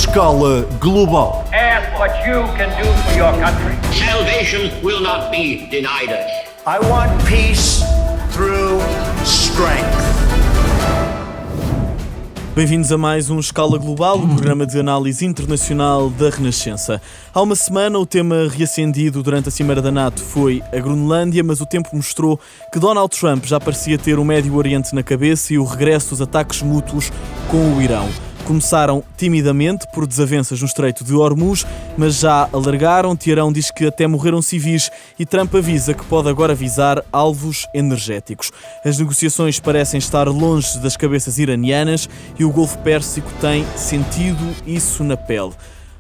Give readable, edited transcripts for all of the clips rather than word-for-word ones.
escala global. Ask what you can do for your country. Salvation will not be denied us. I want peace through strength. Bem-vindos a mais um Escala Global, o programa de análise internacional da Renascença. Há uma semana o tema reacendido durante a Cimeira da NATO foi a Groenlândia, mas o tempo mostrou que Donald Trump já parecia ter o Médio Oriente na cabeça e o regresso dos ataques mútuos com o Irão. Começaram timidamente por desavenças no Estreito de Hormuz, mas já alargaram. Teherão diz que até morreram civis e Trump avisa que pode agora visar alvos energéticos. As negociações parecem estar longe das cabeças iranianas e o Golfo Pérsico tem sentido isso na pele.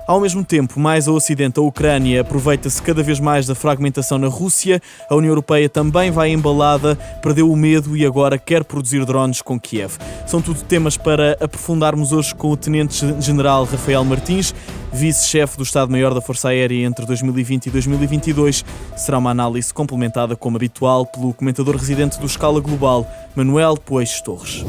Ao mesmo tempo, mais ao ocidente, a Ucrânia aproveita-se cada vez mais da fragmentação na Rússia. A União Europeia também vai embalada, perdeu o medo e agora quer produzir drones com Kiev. São tudo temas para aprofundarmos hoje com o Tenente-General Rafael Martins, vice-chefe do Estado-Maior da Força Aérea entre 2020 e 2022. Será uma análise complementada, como habitual, pelo comentador residente do Escala Global, Manuel Poeixo Torres.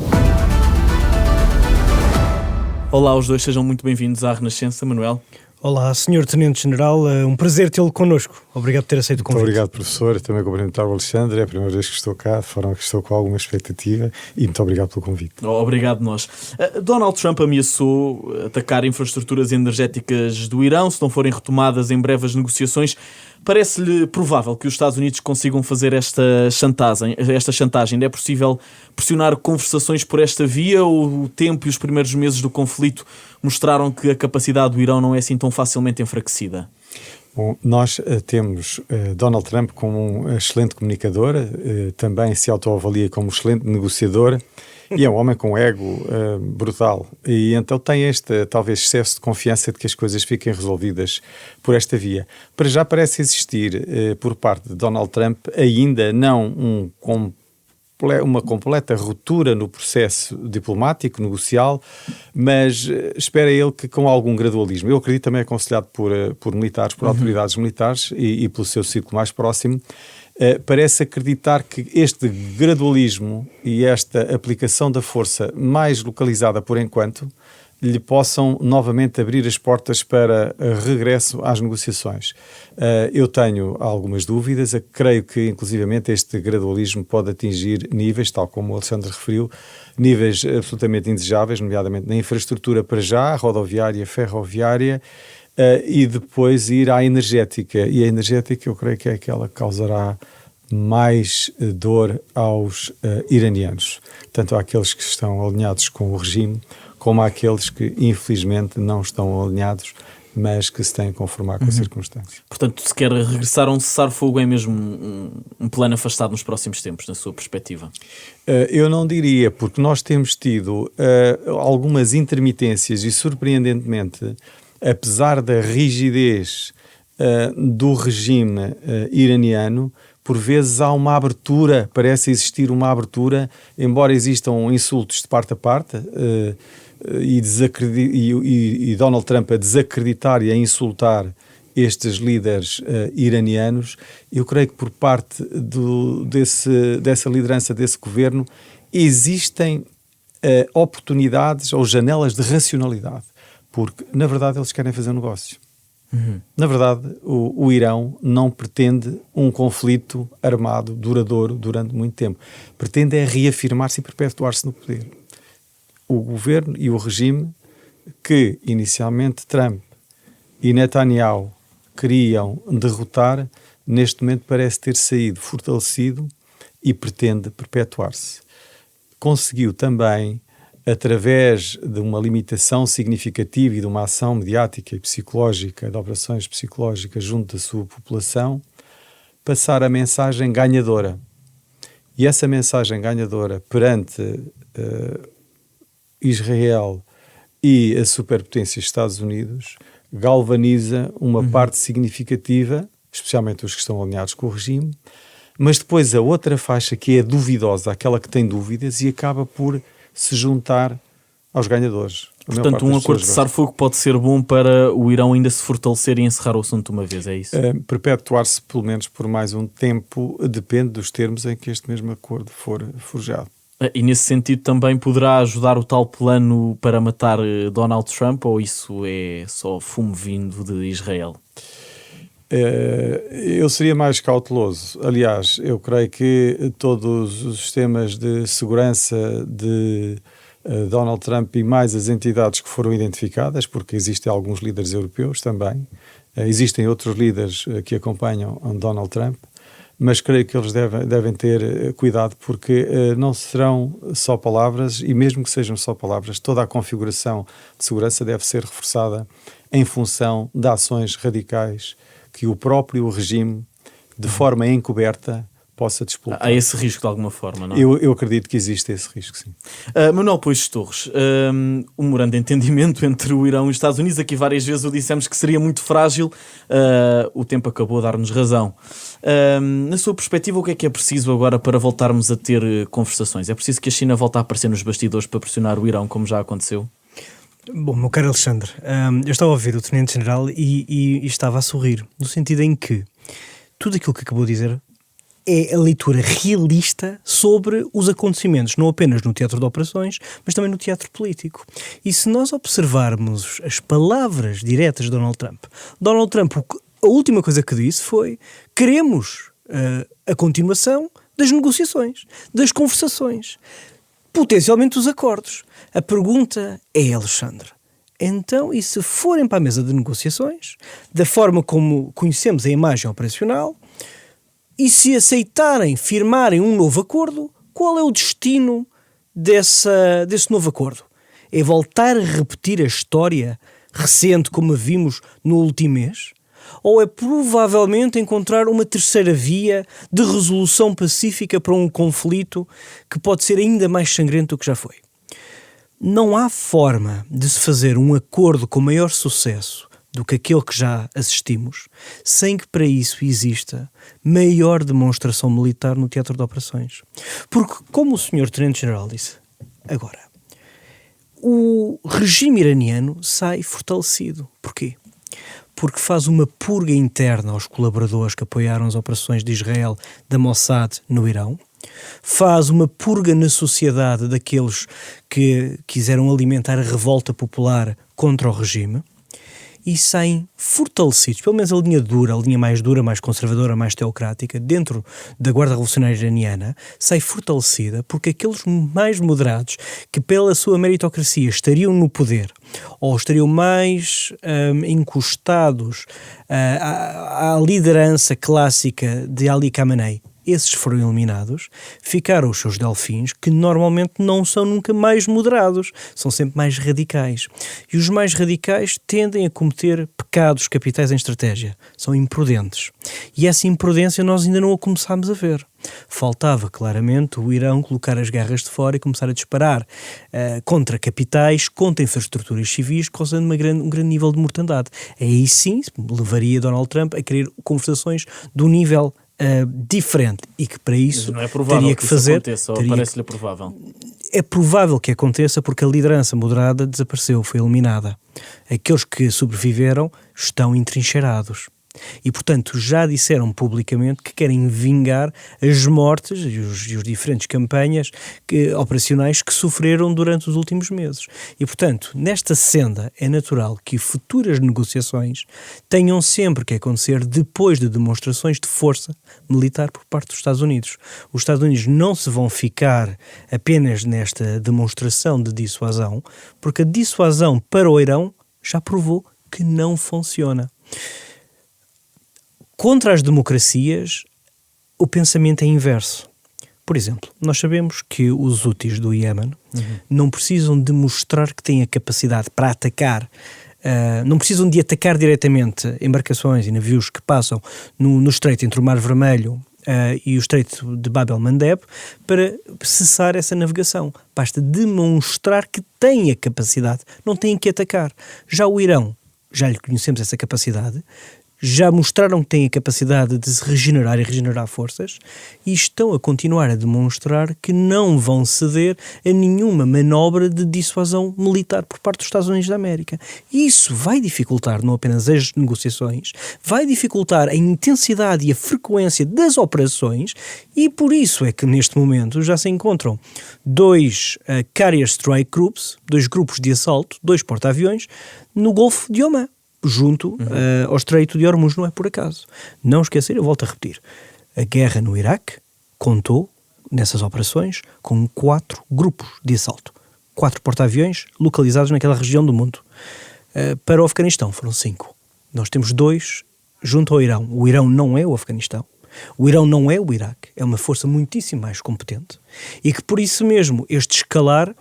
Olá, os dois, sejam muito bem-vindos à Renascença. Manuel. Olá, Sr. Tenente-General, um prazer tê-lo connosco. Obrigado por ter aceito o convite. Muito obrigado, professor. Também cumprimentar o Alexandre, é a primeira vez que estou cá, de forma que estou com alguma expectativa, e muito obrigado pelo convite. Obrigado nós. Donald Trump ameaçou atacar infraestruturas energéticas do Irão se não forem retomadas em breves negociações. Parece-lhe provável que os Estados Unidos consigam fazer esta chantagem? É possível pressionar conversações por esta via ou o tempo e os primeiros meses do conflito mostraram que a capacidade do Irão não é assim tão facilmente enfraquecida? Bom, nós temos Donald Trump como um excelente comunicador, também se autoavalia como excelente negociador, e é um homem com ego brutal. E então tem este, talvez, excesso de confiança de que as coisas fiquem resolvidas por esta via. Para já parece existir, por parte de Donald Trump, ainda não uma completa ruptura no processo diplomático, negocial, mas espera ele que com algum gradualismo, eu acredito também aconselhado por militares, por autoridades militares e pelo seu círculo mais próximo, parece acreditar que este gradualismo e esta aplicação da força mais localizada por enquanto lhe possam novamente abrir as portas para regresso às negociações. Eu tenho algumas dúvidas, creio que inclusivamente este gradualismo pode atingir níveis, tal como o Alexandre referiu, níveis absolutamente indesejáveis, nomeadamente na infraestrutura para já, rodoviária, ferroviária, e depois ir à energética. E a energética eu creio que é aquela que causará mais dor aos iranianos, tanto àqueles que estão alinhados com o regime, como àqueles que infelizmente não estão alinhados, mas que se têm a conformar com a circunstância. Portanto, se quer regressar a um cessar-fogo, é mesmo um plano afastado nos próximos tempos, na sua perspectiva? Eu não diria, porque nós temos tido algumas intermitências e, surpreendentemente, apesar da rigidez do regime iraniano, por vezes há uma abertura, parece existir uma abertura, embora existam insultos de parte a parte, e Donald Trump a desacreditar e a insultar estes líderes iranianos. Eu creio que por parte dessa liderança, desse governo, existem oportunidades ou janelas de racionalidade, porque na verdade eles querem fazer negócio. Na verdade, o Irão não pretende um conflito armado duradouro durante muito tempo. Pretende é reafirmar-se e perpetuar-se no poder. O governo e o regime que inicialmente Trump e Netanyahu queriam derrotar, neste momento parece ter saído fortalecido e pretende perpetuar-se. Conseguiu também, através de uma limitação significativa e de uma ação mediática e psicológica, de operações psicológicas junto da sua população, passar a mensagem ganhadora. E essa mensagem ganhadora perante Israel e a superpotência Estados Unidos galvaniza uma parte significativa, especialmente os que estão alinhados com o regime, mas depois a outra faixa que é duvidosa, aquela que tem dúvidas, e acaba por se juntar aos ganhadores. Portanto, um acordo de cessar-fogo pode ser bom para o Irão ainda se fortalecer e encerrar o assunto de uma vez, é isso? Perpetuar-se pelo menos por mais um tempo, depende dos termos em que este mesmo acordo for forjado. E nesse sentido também poderá ajudar o tal plano para matar Donald Trump, ou isso é só fumo vindo de Israel? Eu seria mais cauteloso. Aliás, eu creio que todos os sistemas de segurança de Donald Trump e mais as entidades que foram identificadas, porque existem alguns líderes europeus também, existem outros líderes que acompanham Donald Trump, mas creio que eles devem ter cuidado, porque não serão só palavras, e mesmo que sejam só palavras, toda a configuração de segurança deve ser reforçada em função de ações radicais que o próprio regime, de forma encoberta, possa despoltar. Há esse risco de alguma forma, não é? Eu acredito que existe esse risco, sim. Manuel Pois Torres, o memorando de entendimento entre o Irão e os Estados Unidos, aqui várias vezes o dissemos que seria muito frágil, o tempo acabou a dar-nos razão. Na sua perspectiva, o que é preciso agora para voltarmos a ter conversações? É preciso que a China volte a aparecer nos bastidores para pressionar o Irão, como já aconteceu? Bom, meu caro Alexandre, eu estava a ouvir o Tenente-General e estava a sorrir, no sentido em que tudo aquilo que acabou de dizer é a leitura realista sobre os acontecimentos, não apenas no teatro de operações, mas também no teatro político. E se nós observarmos as palavras diretas de Donald Trump, a última coisa que disse foi: queremos a continuação das negociações, das conversações, potencialmente dos acordos. A pergunta é, Alexandre, então, e se forem para a mesa de negociações, da forma como conhecemos a imagem operacional, e se aceitarem, firmarem um novo acordo, qual é o destino desse novo acordo? É voltar a repetir a história recente como a vimos no último mês? Ou é provavelmente encontrar uma terceira via de resolução pacífica para um conflito que pode ser ainda mais sangrento do que já foi? Não há forma de se fazer um acordo com maior sucesso do que aquele que já assistimos, sem que para isso exista maior demonstração militar no teatro de operações. Porque, como o Sr. Tenente-General disse agora, o regime iraniano sai fortalecido. Porquê? Porque faz uma purga interna aos colaboradores que apoiaram as operações de Israel da Mossad no Irão, faz uma purga na sociedade daqueles que quiseram alimentar a revolta popular contra o regime, e saem fortalecidos, pelo menos a linha mais dura, mais conservadora, mais teocrática, dentro da Guarda Revolucionária Iraniana, sai fortalecida porque aqueles mais moderados que pela sua meritocracia estariam no poder ou estariam mais encostados à liderança clássica de Ali Khamenei, esses foram eliminados, ficaram os seus delfins, que normalmente não são nunca mais moderados, são sempre mais radicais. E os mais radicais tendem a cometer pecados capitais em estratégia, são imprudentes. E essa imprudência nós ainda não a começámos a ver. Faltava claramente o Irão colocar as garras de fora e começar a disparar contra capitais, contra infraestruturas civis, causando um grande nível de mortandade. Aí sim levaria Donald Trump a querer conversações do nível diferente, e que para isso não é provável teria que fazer. Aconteça, ou parece-lhe provável? É provável que aconteça porque a liderança moderada desapareceu, foi eliminada. Aqueles que sobreviveram estão entrincheirados. E, portanto, já disseram publicamente que querem vingar as mortes e os diferentes campanhas operacionais que sofreram durante os últimos meses. E, portanto, nesta senda é natural que futuras negociações tenham sempre que acontecer depois de demonstrações de força militar por parte dos Estados Unidos. Os Estados Unidos não se vão ficar apenas nesta demonstração de dissuasão, porque a dissuasão para o Irão já provou que não funciona. Contra as democracias, o pensamento é inverso. Por exemplo, nós sabemos que os Houthis do Iémen não precisam de mostrar que têm a capacidade para atacar, não precisam de atacar diretamente embarcações e navios que passam no estreito entre o Mar Vermelho e o estreito de Bab el-Mandeb para cessar essa navegação. Basta demonstrar que têm a capacidade, não têm que atacar. Já o Irão, já lhe conhecemos essa capacidade, já mostraram que têm a capacidade de se regenerar e regenerar forças e estão a continuar a demonstrar que não vão ceder a nenhuma manobra de dissuasão militar por parte dos Estados Unidos da América. E isso vai dificultar não apenas as negociações, vai dificultar a intensidade e a frequência das operações e por isso é que neste momento já se encontram 2 Carrier Strike Groups, 2 grupos de assalto, 2 porta-aviões, no Golfo de Omã, junto ao Estreito de Hormuz, não é por acaso. Não esquecer, eu volto a repetir, a guerra no Iraque contou, nessas operações, com 4 grupos de assalto. 4 porta-aviões localizados naquela região do mundo. Para o Afeganistão foram 5. Nós temos 2 junto ao Irão. O Irão não é o Afeganistão. O Irão não é o Iraque. É uma força muitíssimo mais competente. E que por isso mesmo este escalar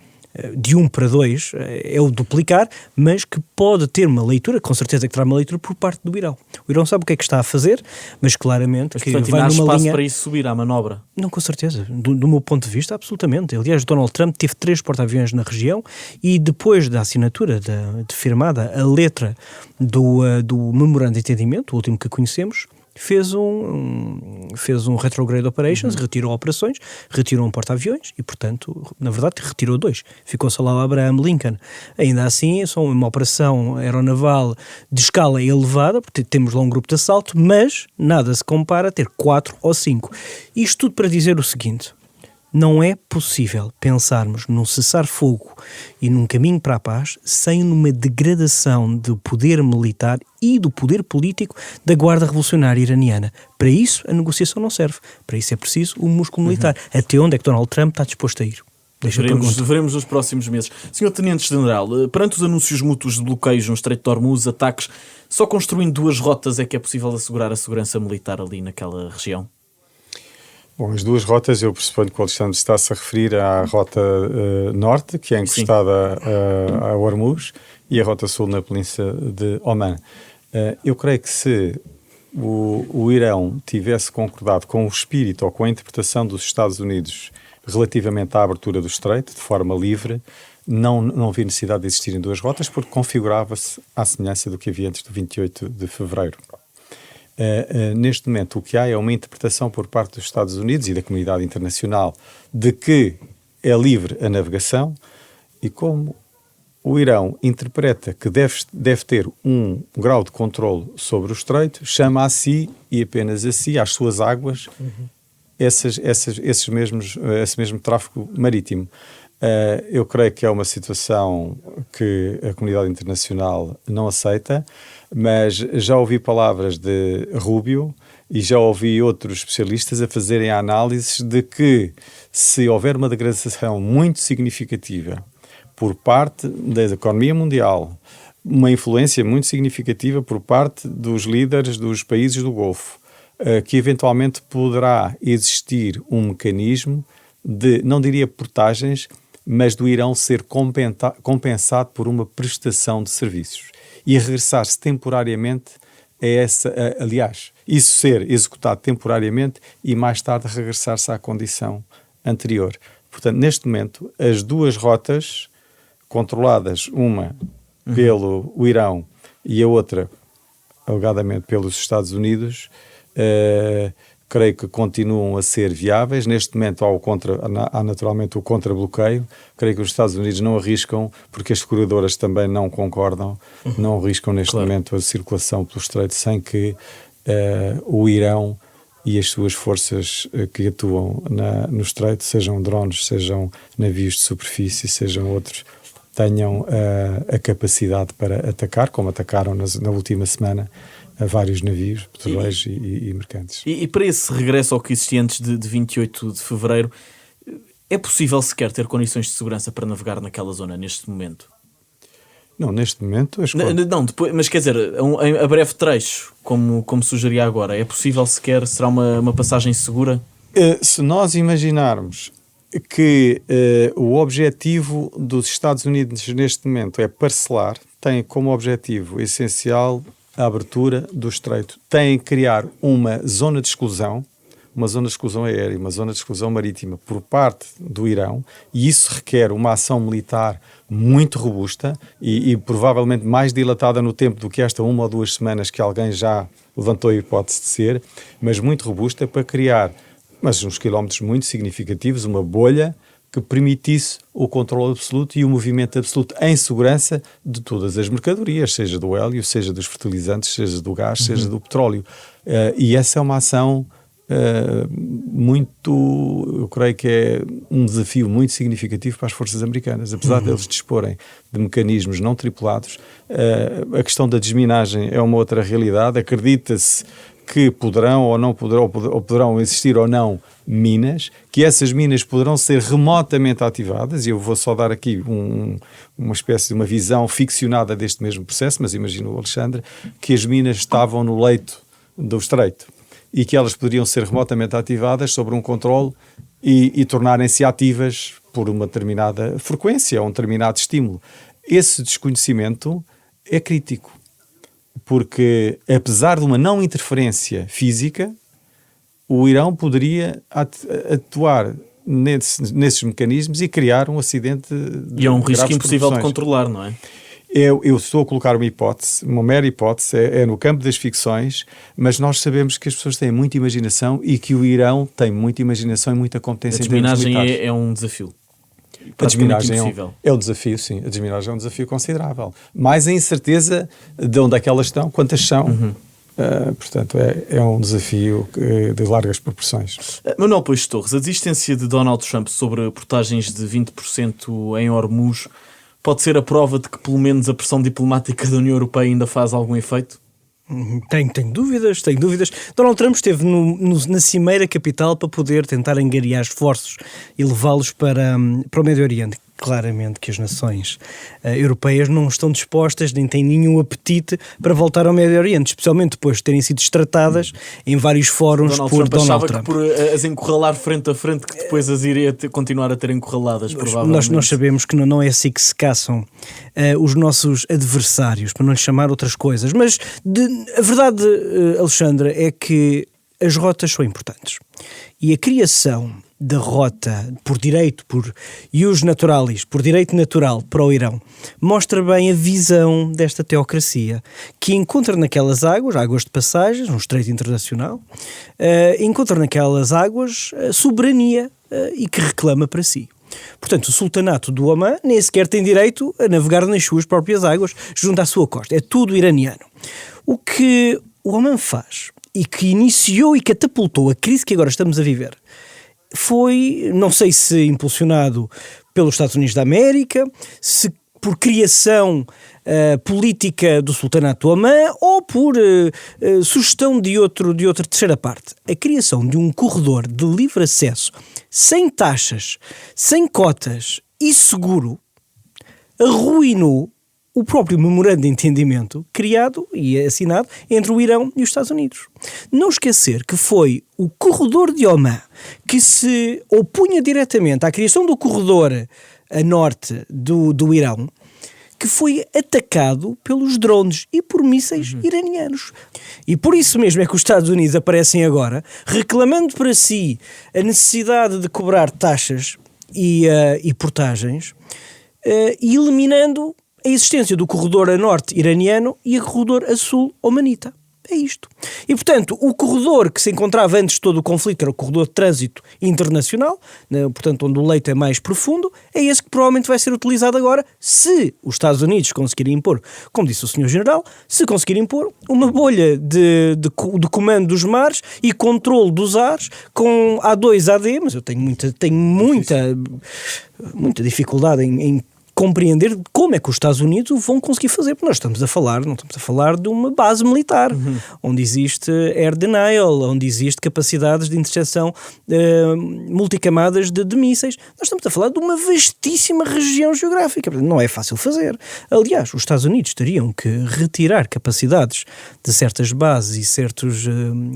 de 1 para 2 é o duplicar, mas que pode ter uma leitura, com certeza que terá uma leitura por parte do Irão. O Irão sabe o que é que está a fazer, mas claramente Mas, que portanto, vai ainda há numa espaço linha... para isso subir à manobra. Não, com certeza. Do meu ponto de vista, absolutamente. Aliás, Donald Trump teve 3 porta-aviões na região e depois da assinatura, de firmada a letra do memorando de entendimento, o último que conhecemos, fez um retrograde operations, retirou operações, retirou um porta-aviões e, portanto, na verdade, retirou 2. Ficou-se lá o Abraham Lincoln. Ainda assim, é só uma operação aeronaval de escala elevada, porque temos lá um grupo de assalto, mas nada se compara a ter 4 ou 5. Isto tudo para dizer o seguinte: não é possível pensarmos num cessar-fogo e num caminho para a paz sem uma degradação do poder militar e do poder político da Guarda Revolucionária Iraniana. Para isso, a negociação não serve. Para isso é preciso um músculo militar. Até onde é que Donald Trump está disposto a ir? Veremos nos próximos meses. Sr. Tenente-General, perante os anúncios mútuos de bloqueios no Estreito de Hormuz, ataques, só construindo 2 rotas é que é possível assegurar a segurança militar ali naquela região? Bom, as 2 rotas, eu pressuponho que o Alexandre está-se a referir à rota norte, que é encostada a Hormuz, e a rota sul na Península de Omã. Eu creio que se o Irão tivesse concordado com o espírito ou com a interpretação dos Estados Unidos relativamente à abertura do Estreito, de forma livre, não havia necessidade de existirem 2 rotas, porque configurava-se à semelhança do que havia antes do 28 de fevereiro. Neste momento o que há é uma interpretação por parte dos Estados Unidos e da comunidade internacional de que é livre a navegação, e como o Irão interpreta que deve ter um grau de controle sobre o Estreito, chama a si e apenas a si, às suas águas, esse mesmo tráfego marítimo. Eu creio que é uma situação que a comunidade internacional não aceita, mas já ouvi palavras de Rubio e já ouvi outros especialistas a fazerem análises de que se houver uma degradação muito significativa por parte da economia mundial, uma influência muito significativa por parte dos líderes dos países do Golfo, que eventualmente poderá existir um mecanismo de, não diria portagens, mas do Irão ser compensado por uma prestação de serviços e regressar-se temporariamente a essa, aliás, isso ser executado temporariamente e mais tarde regressar-se à condição anterior. Portanto, neste momento, as 2 rotas controladas, uma pelo Irão e a outra, alegadamente, pelos Estados Unidos, creio que continuam a ser viáveis. Neste momento há naturalmente o contra-bloqueio. Creio que os Estados Unidos não arriscam, porque as seguradoras também não concordam, não arriscam neste momento a circulação pelo Estreito sem que o Irão e as suas forças que atuam no Estreito, sejam drones, sejam navios de superfície, sejam outros, tenham a capacidade para atacar, como atacaram na última semana, a vários navios, petroleiros e mercantes. E para esse regresso ao que existia antes de 28 de fevereiro, é possível sequer ter condições de segurança para navegar naquela zona neste momento? Não, neste momento... Não, depois, mas quer dizer, a breve trecho, como sugeria agora, é possível sequer, será uma passagem segura? Se nós imaginarmos que o objetivo dos Estados Unidos neste momento é parcelar, tem como objetivo essencial a abertura do Estreito, tem que criar uma zona de exclusão, uma zona de exclusão aérea, uma zona de exclusão marítima por parte do Irão, e isso requer uma ação militar muito robusta e provavelmente mais dilatada no tempo do que esta 1 ou 2 semanas que alguém já levantou a hipótese de ser, mas muito robusta para criar, mas uns quilómetros muito significativos, uma bolha que permitisse o controle absoluto e o movimento absoluto em segurança de todas as mercadorias, seja do hélio, seja dos fertilizantes, seja do gás, seja do petróleo. E essa é uma ação muito, eu creio que é um desafio muito significativo para as forças americanas. Apesar deles disporem de mecanismos não tripulados, a questão da desminagem é uma outra realidade. Acredita-se que poderão ou não poderão, ou poderão existir ou não minas, que essas minas poderão ser remotamente ativadas, e eu vou só dar aqui uma espécie de uma visão ficcionada deste mesmo processo, mas imagino, Alexandre, que as minas estavam no leito do estreito e que elas poderiam ser remotamente ativadas sobre um controle e tornarem-se ativas por uma determinada frequência ou um determinado estímulo. Esse desconhecimento é crítico, porque apesar de uma não interferência física, o Irão poderia atuar nesses mecanismos e criar um acidente de E é um risco graves impossível de proporções. controlar, não é? Eu estou a colocar uma hipótese, uma mera hipótese, é no campo das ficções, mas nós sabemos que as pessoas têm muita imaginação e que o Irão tem muita imaginação e muita competência A em termos desminagem militares. é um desafio. A desminagem impossível. é um desafio, sim. A desminagem é um desafio considerável. Mais a incerteza de onde é que elas estão, quantas são. Portanto, é um desafio de largas proporções. Manuel Pois Torres, a desistência de Donald Trump sobre portagens de 20% em Hormuz pode ser a prova de que pelo menos a pressão diplomática da União Europeia ainda faz algum efeito? Tenho dúvidas. Donald Trump esteve na cimeira capital para poder tentar angariar esforços e levá-los para o Médio Oriente. Claramente que as nações europeias não estão dispostas, nem têm nenhum apetite para voltar ao Médio Oriente, especialmente depois de terem sido destratadas em vários fóruns por Donald Trump. Que por as encurralar frente a frente, que depois as iria continuar a ter encurraladas, provavelmente. Nós sabemos que não é assim que se caçam os nossos adversários, para não lhes chamar outras coisas. Mas a verdade, Alexandre, é que as rotas são importantes. E a criação da rota por direito, por ius naturalis, por direito natural para o Irão, mostra bem a visão desta teocracia, que encontra naquelas águas de passagens, no estreito internacional, encontra naquelas águas soberania e que reclama para si. Portanto, o sultanato do Omã nem sequer tem direito a navegar nas suas próprias águas junto à sua costa. É tudo iraniano. O que o Omã faz e que iniciou e catapultou a crise que agora estamos a viver foi, não sei se impulsionado pelos Estados Unidos da América, se por criação política do Sultanato do Omã ou por sugestão de outra terceira parte. A criação de um corredor de livre acesso, sem taxas, sem cotas e seguro, arruinou o próprio memorando de entendimento criado e assinado entre o Irão e os Estados Unidos. Não esquecer que foi o corredor de Omã que se opunha diretamente à criação do corredor a norte do Irão, que foi atacado pelos drones e por mísseis iranianos. E por isso mesmo é que os Estados Unidos aparecem agora reclamando para si a necessidade de cobrar taxas e portagens e eliminando a existência do corredor a norte iraniano e a corredor a sul omanita. É isto. E, portanto, o corredor que se encontrava antes de todo o conflito, que era o corredor de trânsito internacional, portanto, onde o leito é mais profundo, é esse que provavelmente vai ser utilizado agora, se os Estados Unidos conseguirem impor, como disse o Sr. General, se conseguirem impor uma bolha de comando dos mares e controle dos ares com A2AD, mas eu tenho muita dificuldade em compreender como é que os Estados Unidos o vão conseguir fazer, porque nós não estamos a falar de uma base militar, onde existe air denial, onde existe capacidades de intercepção multicamadas de mísseis. Nós estamos a falar de uma vastíssima região geográfica, não é fácil fazer. Aliás, os Estados Unidos teriam que retirar capacidades de certas bases e certos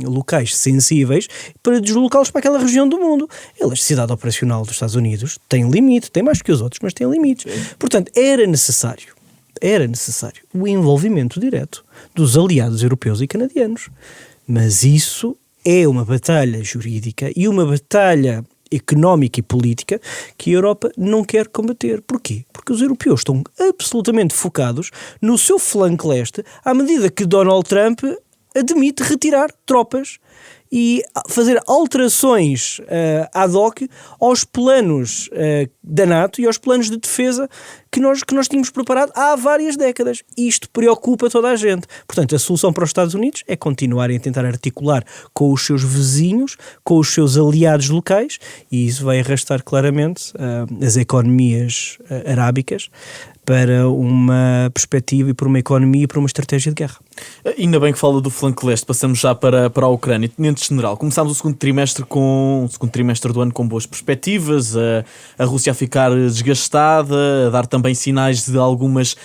locais sensíveis para deslocá-los para aquela região do mundo. A elasticidade operacional dos Estados Unidos tem limite, tem mais que os outros, mas tem limites. Portanto, era necessário o envolvimento direto dos aliados europeus e canadianos. Mas isso é uma batalha jurídica e uma batalha económica e política que a Europa não quer combater. Porquê? Porque os europeus estão absolutamente focados no seu flanco leste à medida que Donald Trump admite retirar tropas e fazer alterações ad hoc aos planos da NATO e aos planos de defesa que nós tínhamos preparado há várias décadas. Isto preocupa toda a gente. Portanto, a solução para os Estados Unidos é continuarem a tentar articular com os seus vizinhos, com os seus aliados locais, e isso vai arrastar claramente as economias arábicas para uma perspectiva e para uma economia e para uma estratégia de guerra. Ainda bem que fala do flanco leste, passamos já para a Ucrânia. Tenente-General, começámos o segundo trimestre do ano com boas perspectivas, a Rússia a ficar desgastada, a dar também sinais de algumas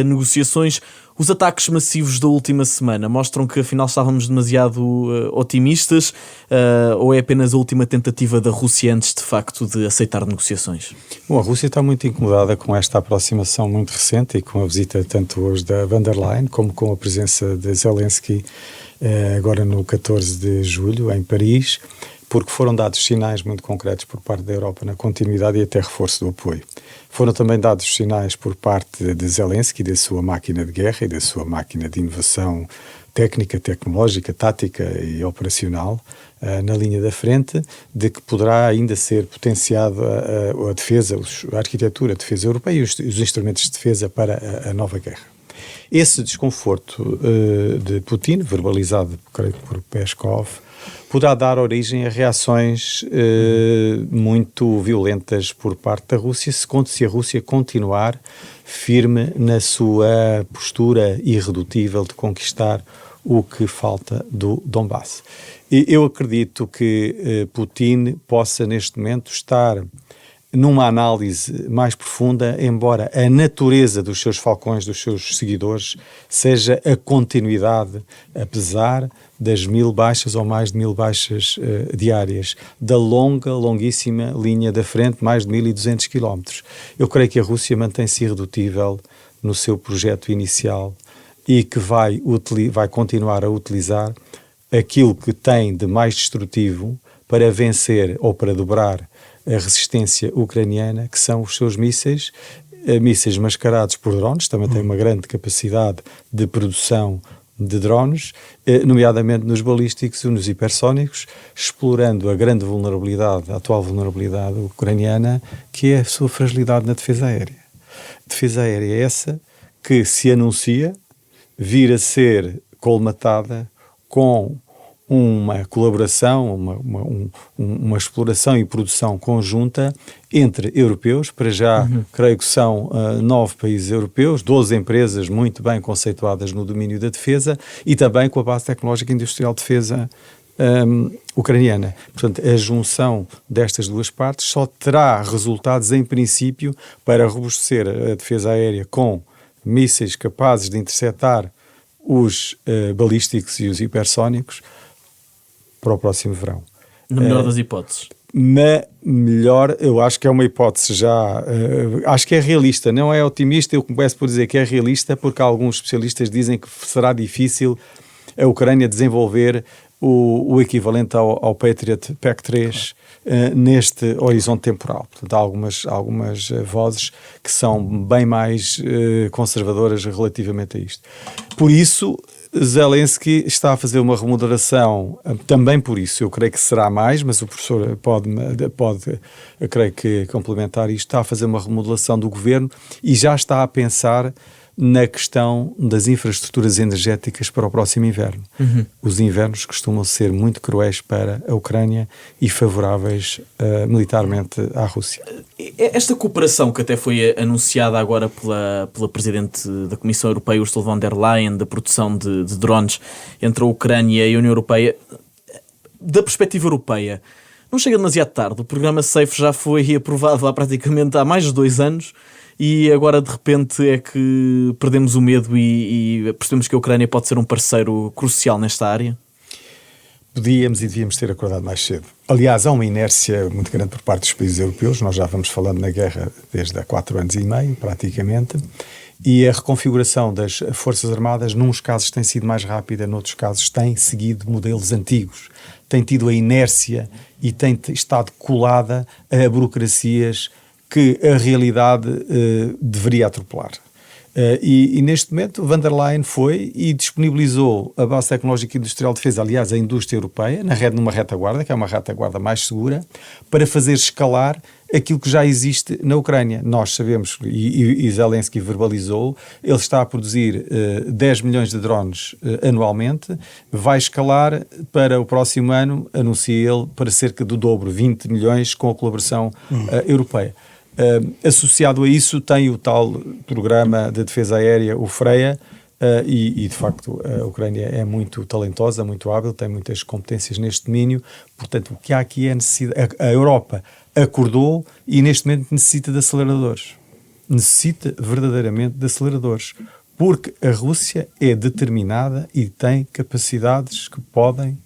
negociações. Os ataques massivos da última semana mostram que afinal estávamos demasiado otimistas, ou é apenas a última tentativa da Rússia antes de facto de aceitar negociações? Bom, a Rússia está muito incomodada com esta aproximação muito recente e com a visita tanto hoje da von der Leyen como com a presença de Zelensky agora no 14 de julho em Paris, porque foram dados sinais muito concretos por parte da Europa na continuidade e até reforço do apoio. Foram também dados sinais por parte de Zelensky, da sua máquina de guerra e da sua máquina de inovação técnica, tecnológica, tática e operacional na linha da frente, de que poderá ainda ser potenciado a defesa, a arquitetura de defesa europeia e os instrumentos de defesa para a nova guerra. Esse desconforto de Putin, verbalizado, creio, por Peskov, poderá dar origem a reações muito violentas por parte da Rússia, se a Rússia continuar firme na sua postura irredutível de conquistar o que falta do Donbass. E eu acredito que Putin possa neste momento estar numa análise mais profunda, embora a natureza dos seus falcões, dos seus seguidores, seja a continuidade, apesar das 1000 baixas ou mais de 1000 baixas diárias, da longuíssima linha da frente, mais de 1200 quilómetros. Eu creio que a Rússia mantém-se irredutível no seu projeto inicial e que vai continuar a utilizar aquilo que tem de mais destrutivo para vencer ou para dobrar a resistência ucraniana, que são os seus mísseis mascarados por drones. Também tem uma grande capacidade de produção de drones, nomeadamente nos balísticos e nos hipersónicos, explorando a grande vulnerabilidade, a atual vulnerabilidade ucraniana, que é a sua fragilidade na defesa aérea. Defesa aérea essa que se anuncia vir a ser colmatada com uma colaboração, uma exploração e produção conjunta entre europeus, para já creio que são 9 países europeus, 12 empresas muito bem conceituadas no domínio da defesa e também com a base tecnológica industrial de defesa ucraniana. Portanto, a junção destas duas partes só terá resultados em princípio para robustecer a defesa aérea com mísseis capazes de interceptar os balísticos e os hipersónicos para o próximo verão. Na melhor das hipóteses. Na melhor, eu acho que é uma hipótese já, acho que é realista, não é otimista. Eu começo por dizer que é realista porque alguns especialistas dizem que será difícil a Ucrânia desenvolver o equivalente ao Patriot PAC-3 neste horizonte temporal. Portanto, há algumas vozes que são bem mais conservadoras relativamente a isto. Por isso, Zelensky está a fazer uma remodelação, também por isso, eu creio que será mais, mas o professor pode creio que complementar isto, está a fazer uma remodelação do governo e já está a pensar na questão das infraestruturas energéticas para o próximo inverno. Os invernos costumam ser muito cruéis para a Ucrânia e favoráveis militarmente à Rússia. Esta cooperação que até foi anunciada agora pela Presidente da Comissão Europeia, Ursula von der Leyen, da produção de drones entre a Ucrânia e a União Europeia, da perspectiva europeia, não chega demasiado tarde? O programa SAFE já foi aprovado há mais de 2 anos e agora de repente é que perdemos o medo e percebemos que a Ucrânia pode ser um parceiro crucial nesta área? Podíamos e devíamos ter acordado mais cedo. Aliás, há uma inércia muito grande por parte dos países europeus. Nós já vamos falando na guerra desde há 4 anos e meio, praticamente, E a reconfiguração das Forças Armadas, nuns casos tem sido mais rápida, noutros casos tem seguido modelos antigos, tem tido a inércia e tem estado colada a burocracias que a realidade deveria atropelar. E neste momento van der Leyen foi e disponibilizou a base tecnológica e industrial de defesa, aliás a indústria europeia, numa retaguarda, que é uma retaguarda mais segura, para fazer escalar aquilo que já existe na Ucrânia. Nós sabemos, e Zelensky verbalizou, ele está a produzir 10 milhões de drones anualmente, vai escalar para o próximo ano, anuncia ele, para cerca do dobro, 20 milhões com a colaboração europeia. Associado a isso tem o tal programa de defesa aérea, o FREIA, e de facto a Ucrânia é muito talentosa, muito hábil, tem muitas competências neste domínio. Portanto, o que há aqui é necessidade. A Europa acordou e neste momento necessita de aceleradores. Necessita verdadeiramente de aceleradores, porque a Rússia é determinada e tem capacidades que podem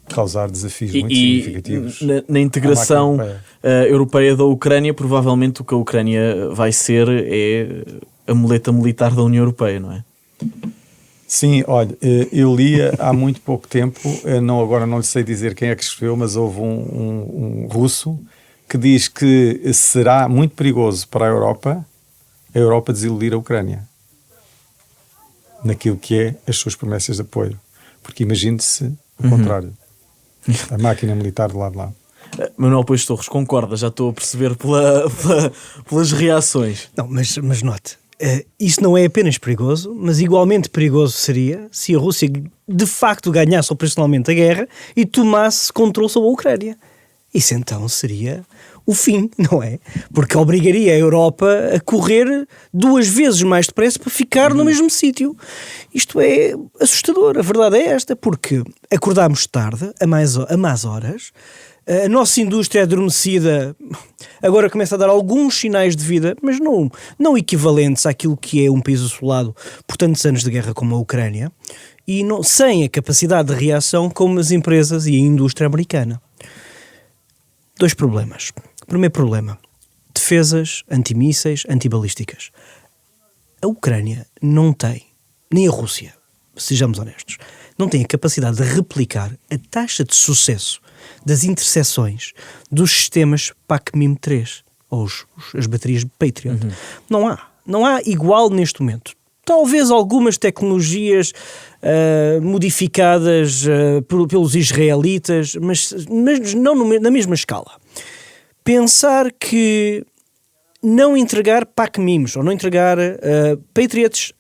causar desafios muito significativos. Na integração europeia da Ucrânia, provavelmente o que a Ucrânia vai ser é a muleta militar da União Europeia, não é? Sim, olha, eu lia há muito pouco tempo, agora não lhe sei dizer quem é que escreveu, mas houve um russo que diz que será muito perigoso para a Europa desiludir a Ucrânia naquilo que é as suas promessas de apoio. Porque imagine-se o contrário. A máquina militar do lado de lá. Manuel Peixes Torres, concorda? Já estou a perceber pelas reações. Não, mas note, isso não é apenas perigoso, mas igualmente perigoso seria se a Rússia de facto ganhasse operacionalmente a guerra e tomasse controle sobre a Ucrânia. Isso então seria o fim, não é? Porque obrigaria a Europa a correr 2 vezes mais depressa para ficar no mesmo sítio. Isto é assustador, a verdade é esta, porque acordámos tarde, a más horas, a nossa indústria adormecida agora começa a dar alguns sinais de vida, mas não equivalentes àquilo que é um país assolado por tantos anos de guerra como a Ucrânia, e sem a capacidade de reação como as empresas e a indústria americana. 2 problemas. Primeiro problema, defesas antimísseis, antibalísticas. A Ucrânia não tem, nem a Rússia, sejamos honestos, não tem a capacidade de replicar a taxa de sucesso das interseções dos sistemas PAC-MIM-3, ou as baterias Patriot. Não há igual neste momento. Talvez algumas tecnologias modificadas pelos israelitas, mas não na mesma escala. Pensar que não entregar PAC-MIMs ou não entregar Patriots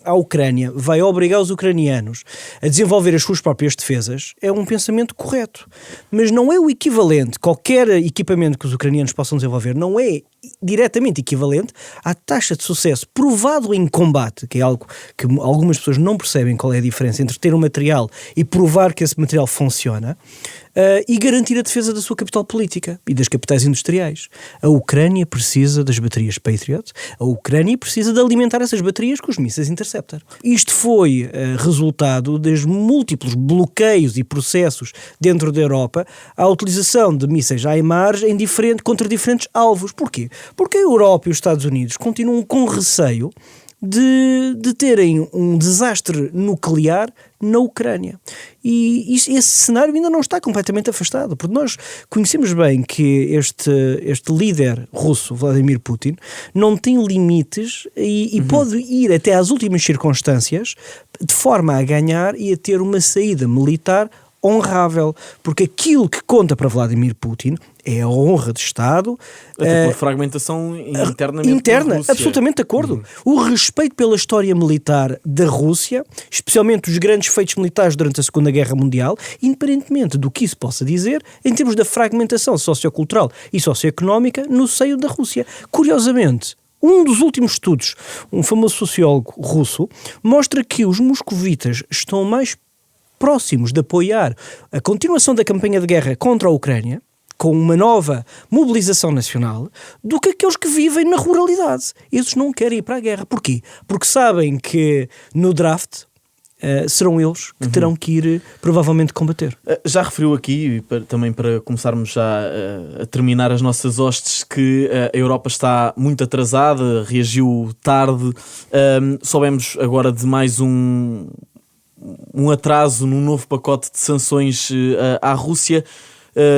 à Ucrânia vai obrigar os ucranianos a desenvolver as suas próprias defesas é um pensamento correto, mas não é o equivalente. Qualquer equipamento que os ucranianos possam desenvolver não é diretamente equivalente à taxa de sucesso provado em combate, que é algo que algumas pessoas não percebem qual é a diferença entre ter um material e provar que esse material funciona, e garantir a defesa da sua capital política e das capitais industriais. A Ucrânia precisa das baterias Patriot, a Ucrânia precisa de alimentar essas baterias com os mísseis Interceptor. Isto foi resultado dos múltiplos bloqueios e processos dentro da Europa à utilização de mísseis HIMARS contra diferentes alvos. Porquê? Porque a Europa e os Estados Unidos continuam com receio de terem um desastre nuclear na Ucrânia. E esse cenário ainda não está completamente afastado, porque nós conhecemos bem que este líder russo, Vladimir Putin, não tem limites e pode ir até às últimas circunstâncias de forma a ganhar e a ter uma saída militar honrável, porque aquilo que conta para Vladimir Putin é a honra de Estado, até por fragmentação interna, absolutamente de acordo. O respeito pela história militar da Rússia, especialmente os grandes feitos militares durante a Segunda Guerra Mundial, independentemente do que isso possa dizer em termos da fragmentação sociocultural e socioeconómica no seio da Rússia. Curiosamente, um dos últimos estudos, um famoso sociólogo russo, mostra que os moscovitas estão mais próximos de apoiar a continuação da campanha de guerra contra a Ucrânia, com uma nova mobilização nacional, do que aqueles que vivem na ruralidade. Esses não querem ir para a guerra. Porquê? Porque sabem que no draft serão eles que terão que ir provavelmente combater. Já referiu aqui, também para começarmos já a terminar as nossas hostes, que a Europa está muito atrasada, reagiu tarde. Soubemos agora de mais um atraso num novo pacote de sanções à Rússia,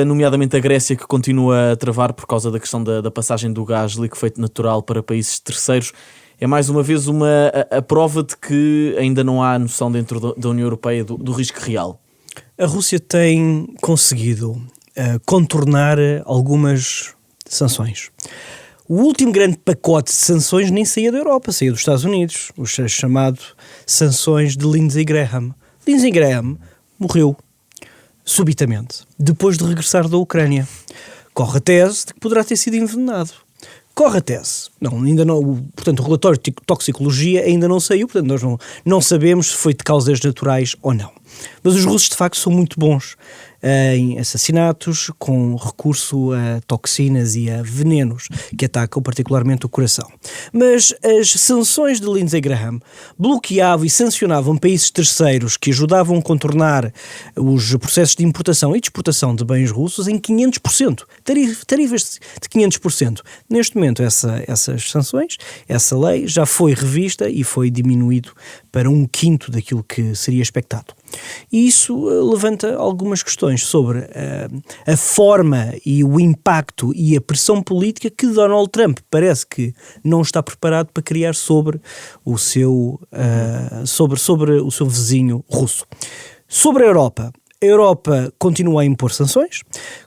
nomeadamente a Grécia, que continua a travar por causa da questão da passagem do gás liquefeito natural para países terceiros. É mais uma vez a prova de que ainda não há noção dentro da União Europeia do risco real. A Rússia tem conseguido contornar algumas sanções. O último grande pacote de sanções nem saía da Europa, saía dos Estados Unidos, o chamado sanções de Lindsey Graham. Lindsey Graham morreu subitamente, depois de regressar da Ucrânia. Corre a tese de que poderá ter sido envenenado. Corre a tese. Ainda não, portanto, o relatório de toxicologia ainda não saiu, portanto, nós não sabemos se foi de causas naturais ou não. Mas os russos, de facto, são muito bons em assassinatos com recurso a toxinas e a venenos que atacam particularmente o coração. Mas as sanções de Lindsey Graham bloqueavam e sancionavam países terceiros que ajudavam a contornar os processos de importação e de exportação de bens russos em 500%, tarifas de 500%. Neste momento essas sanções, essa lei já foi revista e foi diminuído para 1/5 daquilo que seria expectado. E isso levanta algumas questões sobre a forma e o impacto e a pressão política que Donald Trump parece que não está preparado para criar sobre o seu vizinho russo. Sobre a Europa continua a impor sanções,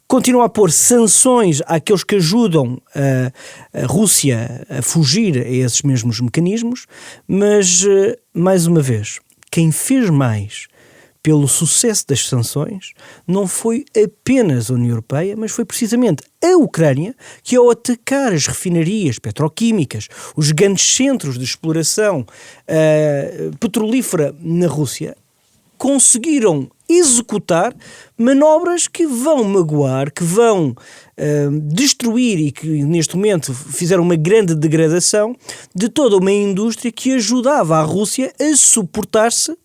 continua a pôr sanções àqueles que ajudam a Rússia a fugir a esses mesmos mecanismos, mas, mais uma vez, quem fez mais pelo sucesso das sanções não foi apenas a União Europeia, mas foi precisamente a Ucrânia que, ao atacar as refinarias petroquímicas, os grandes centros de exploração petrolífera na Rússia, conseguiram executar manobras que vão magoar, que vão destruir e que neste momento fizeram uma grande degradação de toda uma indústria que ajudava a Rússia a suportar-se,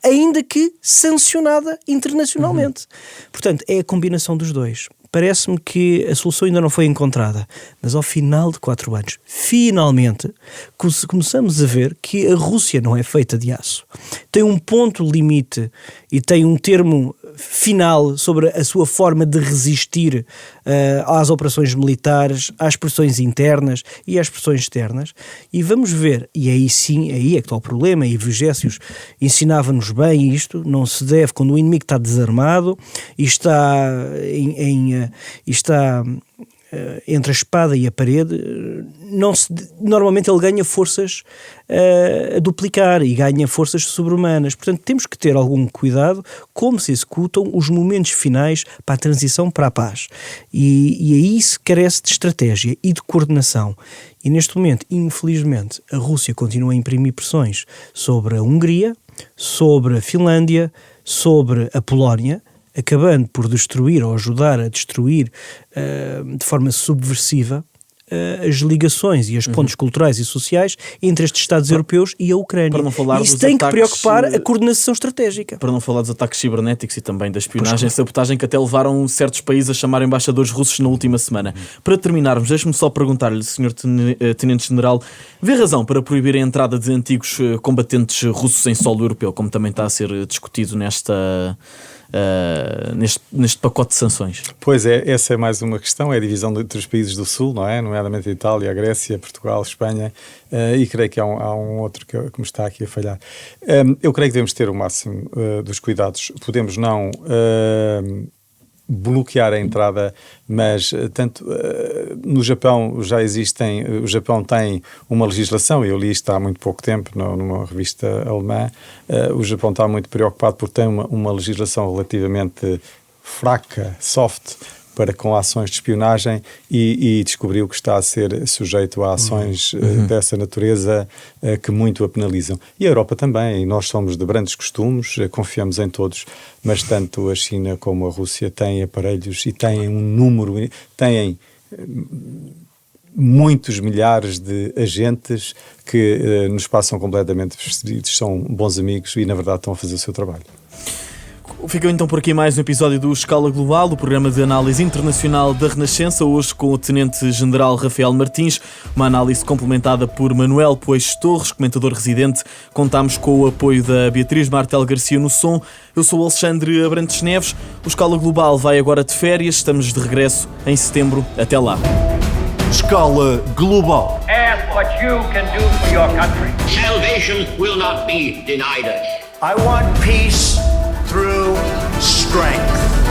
ainda que sancionada internacionalmente. Portanto, é a combinação dos dois. Parece-me que a solução ainda não foi encontrada, mas ao final de 4 anos, finalmente, começamos a ver que a Rússia não é feita de aço. Tem um ponto limite e tem um termo final sobre a sua forma de resistir às operações militares, às pressões internas e às pressões externas. E vamos ver, e aí sim, aí é que está o problema, e Vigésios ensinava-nos bem isto, não se deve, quando o inimigo está desarmado e está entre a espada e a parede, normalmente ele ganha forças a duplicar e ganha forças sobre-humanas. Portanto, temos que ter algum cuidado como se executam os momentos finais para a transição para a paz. E aí se carece de estratégia e de coordenação. E neste momento, infelizmente, a Rússia continua a imprimir pressões sobre a Hungria, sobre a Finlândia, sobre a Polónia, acabando por destruir ou ajudar a destruir de forma subversiva as ligações e as pontes culturais e sociais entre estes Estados europeus e a Ucrânia. E isso tem que preocupar a coordenação estratégica. Para não falar dos ataques cibernéticos e também da espionagem e sabotagem que até levaram certos países a chamar embaixadores russos na última semana. Para terminarmos, deixe-me só perguntar-lhe, Sr. Tenente-General, vê razão para proibir a entrada de antigos combatentes russos em solo europeu, como também está a ser discutido neste pacote de sanções? Pois é, essa é mais uma questão, é a divisão entre os países do Sul, não é? Nomeadamente a Itália, a Grécia, Portugal, Espanha, e creio que há um outro que me está aqui a falhar. Eu creio que devemos ter o máximo dos cuidados. Podemos não bloquear a entrada, mas tanto no Japão já existem, o Japão tem uma legislação, eu li isto há muito pouco tempo numa revista alemã, o Japão está muito preocupado porque tem uma legislação relativamente fraca, soft, para com ações de espionagem e descobriu que está a ser sujeito a ações dessa natureza que muito a penalizam. E a Europa também, e nós somos de grandes costumes, confiamos em todos, mas tanto a China como a Rússia têm aparelhos e têm um número, têm muitos milhares de agentes que nos passam completamente despercebidos, são bons amigos e na verdade estão a fazer o seu trabalho. Fica então por aqui mais um episódio do Escala Global, o programa de análise internacional da Renascença, hoje com o Tenente-General Rafael Martins, uma análise complementada por Manuel Poeixo Torres, comentador residente. Contámos com o apoio da Beatriz Martel Garcia no som. Eu sou o Alexandre Abrantes Neves. O Escala Global vai agora de férias, estamos de regresso em setembro. Até lá. Escala Global. Ask what you can do for your country. Salvation will not be denied us. I want peace through strength.